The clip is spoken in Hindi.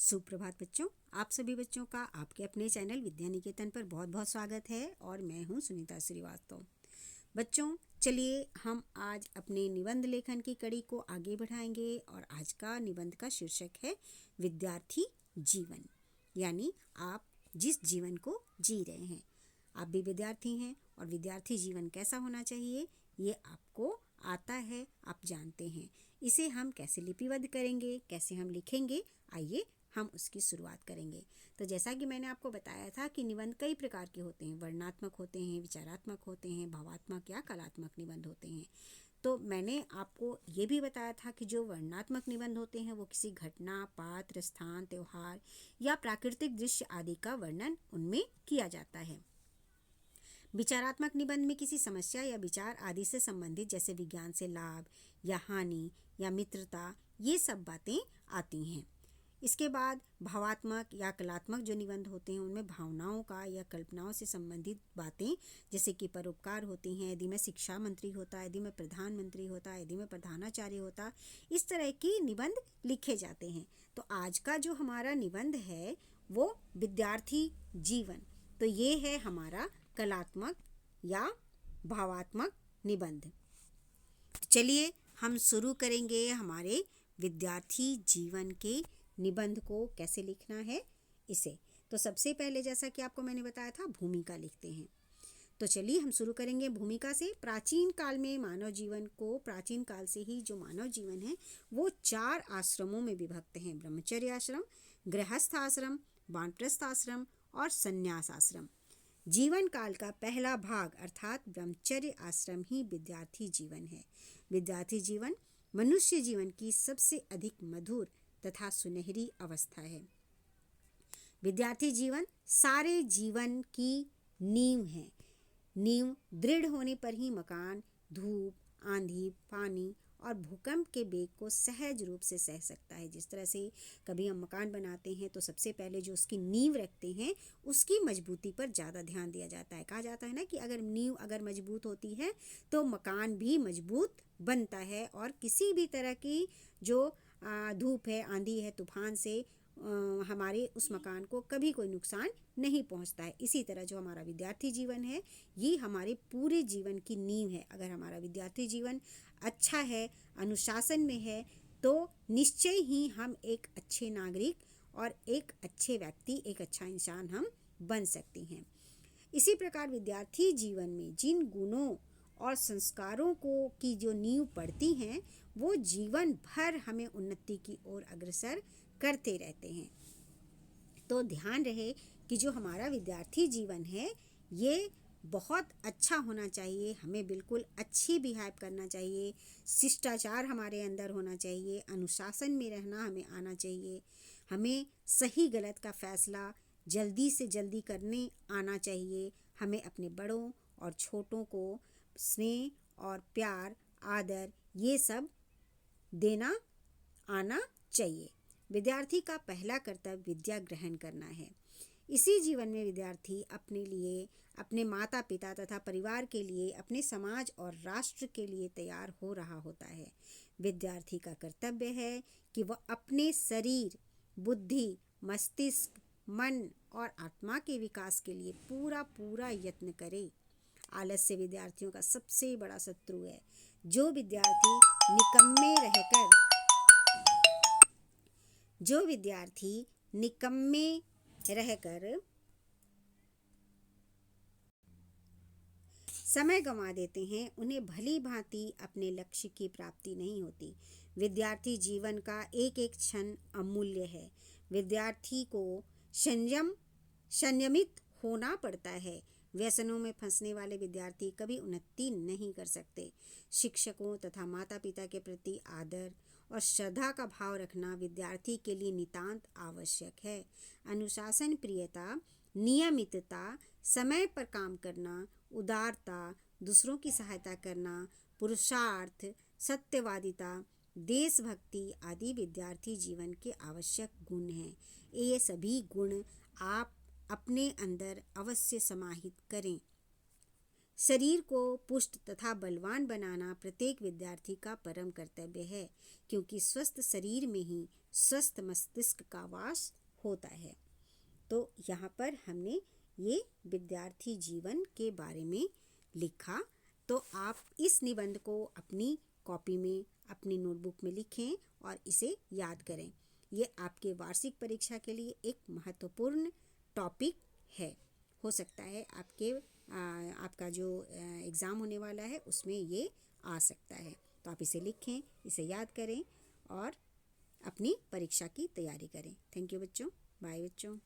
सुप्रभात बच्चों, आप सभी बच्चों का आपके अपने चैनल विद्या निकेतन पर बहुत बहुत स्वागत है और मैं हूं सुनीता श्रीवास्तव। बच्चों, चलिए हम आज अपने निबंध लेखन की कड़ी को आगे बढ़ाएंगे और आज का निबंध का शीर्षक है विद्यार्थी जीवन। यानी आप जिस जीवन को जी रहे हैं, आप भी विद्यार्थी हैं और विद्यार्थी जीवन कैसा होना चाहिए ये आपको आता है, आप जानते हैं। इसे हम कैसे लिपिबद्ध करेंगे, कैसे हम लिखेंगे, आइए हम उसकी शुरुआत करेंगे। तो जैसा कि मैंने आपको बताया था कि निबंध कई प्रकार के होते हैं, वर्णनात्मक होते हैं, विचारात्मक होते हैं, भावात्मक या कलात्मक निबंध होते हैं। तो मैंने आपको ये भी बताया था कि जो वर्णनात्मक निबंध होते हैं वो किसी घटना, पात्र, स्थान, त्योहार या प्राकृतिक दृश्य आदि का वर्णन उनमें किया जाता है। विचारात्मक निबंध में किसी समस्या या विचार आदि से संबंधित, जैसे विज्ञान से लाभ या हानि या मित्रता, ये सब बातें आती हैं। इसके बाद भावात्मक या कलात्मक जो निबंध होते हैं उनमें भावनाओं का या कल्पनाओं से संबंधित बातें, जैसे कि परोपकार होती हैं। यदि मैं शिक्षा मंत्री होता, यदि मैं प्रधानमंत्री होता, यदि मैं प्रधानाचार्य होता, इस तरह की निबंध लिखे जाते हैं। तो आज का जो हमारा निबंध है वो विद्यार्थी जीवन, तो ये है हमारा कलात्मक या भावात्मक निबंध। चलिए हम शुरू करेंगे हमारे विद्यार्थी जीवन के निबंध को कैसे लिखना है इसे। तो सबसे पहले, जैसा कि आपको मैंने बताया था, भूमिका लिखते हैं। तो चलिए हम शुरू करेंगे भूमिका से। प्राचीन काल में मानव जीवन को, प्राचीन काल से ही जो मानव जीवन है वो 4 आश्रमों में विभक्त हैं: ब्रह्मचर्य आश्रम, गृहस्थ आश्रम, वानप्रस्थ आश्रम और संन्यास आश्रम। जीवन काल का पहला भाग अर्थात ब्रह्मचर्य आश्रम ही विद्यार्थी जीवन है। विद्यार्थी जीवन मनुष्य जीवन की सबसे अधिक मधुर तथा सुनहरी अवस्था है। विद्यार्थी जीवन सारे जीवन की नींव है। नींव दृढ़ होने पर ही मकान धूप, आंधी, पानी और भूकंप के बेग को सहज रूप से सह सकता है। जिस तरह से कभी हम मकान बनाते हैं तो सबसे पहले जो उसकी नींव रखते हैं उसकी मजबूती पर ज़्यादा ध्यान दिया जाता है। कहा जाता है ना कि अगर नींव अगर मजबूत होती है तो मकान भी मजबूत बनता है और किसी भी तरह की जो धूप है, आंधी है, तूफान से हमारे उस मकान को कभी कोई नुकसान नहीं पहुंचता है। इसी तरह जो हमारा विद्यार्थी जीवन है ये हमारे पूरे जीवन की नींव है। अगर हमारा विद्यार्थी जीवन अच्छा है, अनुशासन में है, तो निश्चय ही हम एक अच्छे नागरिक और एक अच्छे व्यक्ति, एक अच्छा इंसान हम बन सकते हैं। इसी प्रकार विद्यार्थी जीवन में जिन गुणों और संस्कारों को की जो नींव पड़ती हैं वो जीवन भर हमें उन्नति की ओर अग्रसर करते रहते हैं। तो ध्यान रहे कि जो हमारा विद्यार्थी जीवन है ये बहुत अच्छा होना चाहिए। हमें बिल्कुल अच्छी बिहेव करना चाहिए, शिष्टाचार हमारे अंदर होना चाहिए, अनुशासन में रहना हमें आना चाहिए, हमें सही गलत का फैसला जल्दी से जल्दी करने आना चाहिए, हमें अपने बड़ों और छोटों को स्नेह और प्यार, आदर, ये सब देना आना चाहिए। विद्यार्थी का पहला कर्तव्य विद्या ग्रहण करना है। इसी जीवन में विद्यार्थी अपने लिए, अपने माता पिता तथा परिवार के लिए, अपने समाज और राष्ट्र के लिए तैयार हो रहा होता है। विद्यार्थी का कर्तव्य है कि वह अपने शरीर, बुद्धि, मस्तिष्क, मन और आत्मा के विकास के लिए पूरा यत्न करे। आलस्य विद्यार्थियों का सबसे बड़ा शत्रु है। जो विद्यार्थी निकम्मे रहकर समय गंवा देते हैं उन्हें भली भांति अपने लक्ष्य की प्राप्ति नहीं होती। विद्यार्थी जीवन का एक एक क्षण अमूल्य है। विद्यार्थी को संयमित होना पड़ता है। व्यसनों में फंसने वाले विद्यार्थी कभी उन्नति नहीं कर सकते। शिक्षकों तथा माता पिता के प्रति आदर और श्रद्धा का भाव रखना विद्यार्थी के लिए नितांत आवश्यक है। अनुशासन, प्रियता, नियमितता, समय पर काम करना, उदारता, दूसरों की सहायता करना, पुरुषार्थ, सत्यवादिता, देशभक्ति आदि विद्यार्थी जीवन के आवश्यक गुण हैं। ये सभी गुण आप अपने अंदर अवश्य समाहित करें। शरीर को पुष्ट तथा बलवान बनाना प्रत्येक विद्यार्थी का परम कर्तव्य है, क्योंकि स्वस्थ शरीर में ही स्वस्थ मस्तिष्क का वास होता है। तो यहाँ पर हमने ये विद्यार्थी जीवन के बारे में लिखा। तो आप इस निबंध को अपनी कॉपी में, अपनी नोटबुक में लिखें और इसे याद करें। ये आपके वार्षिक परीक्षा के लिए एक महत्वपूर्ण टॉपिक है। हो सकता है आपका जो एग्ज़ाम होने वाला है उसमें ये आ सकता है। तो आप इसे लिखें, इसे याद करें और अपनी परीक्षा की तैयारी करें। थैंक यू बच्चों। बाय बच्चों।